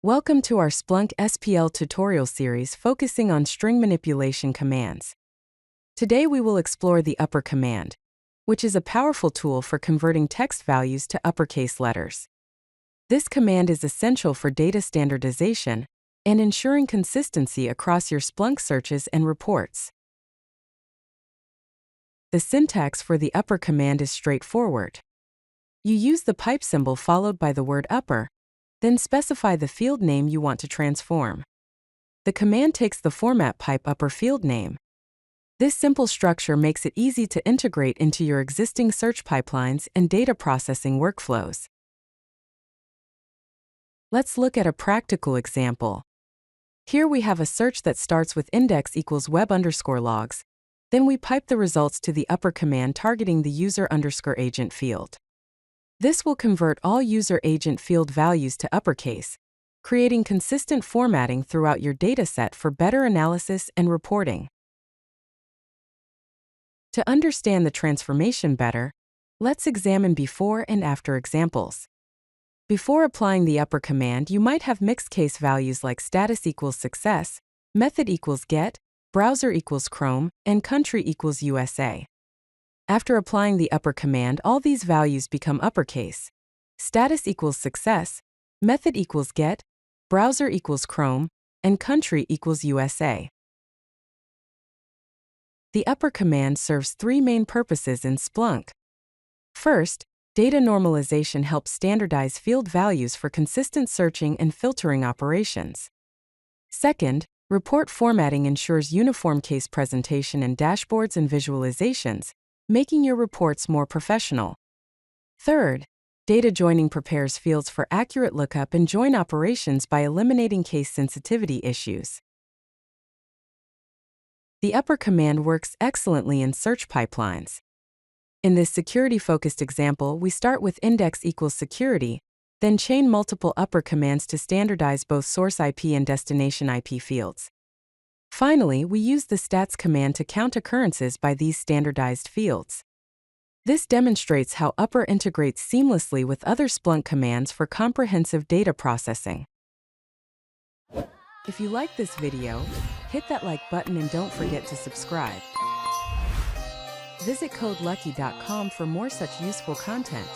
Welcome to our Splunk SPL tutorial series focusing on string manipulation commands. Today we will explore the upper command, which is a powerful tool for converting text values to uppercase letters. This command is essential for data standardization and ensuring consistency across your Splunk searches and reports. The syntax for the upper command is straightforward. You use the pipe symbol followed by the word upper, then specify the field name you want to transform. The command takes the format pipe upper field name. This simple structure makes it easy to integrate into your existing search pipelines and data processing workflows. Let's look at a practical example. Here we have a search that starts with index equals web_logs, then we pipe the results to the upper command targeting the user_agent field. This will convert all user agent field values to uppercase, creating consistent formatting throughout your dataset for better analysis and reporting. To understand the transformation better, let's examine before and after examples. Before applying the upper command, you might have mixed case values like status equals success, method equals get, browser equals Chrome, and country equals USA. After applying the upper command, all these values become uppercase. Status equals success, method equals get, browser equals Chrome, and country equals USA. The upper command serves three main purposes in Splunk. First, data normalization helps standardize field values for consistent searching and filtering operations. Second, report formatting ensures uniform case presentation in dashboards and visualizations, making your reports more professional. Third, data joining prepares fields for accurate lookup and join operations by eliminating case sensitivity issues. The upper command works excellently in search pipelines. In this security-focused example, we start with index equals security, then chain multiple upper commands to standardize both source IP and destination IP fields. Finally, we use the stats command to count occurrences by these standardized fields. This demonstrates how upper integrates seamlessly with other Splunk commands for comprehensive data processing. If you like this video, hit that like button and don't forget to subscribe. Visit CodeLucky.com for more such useful content.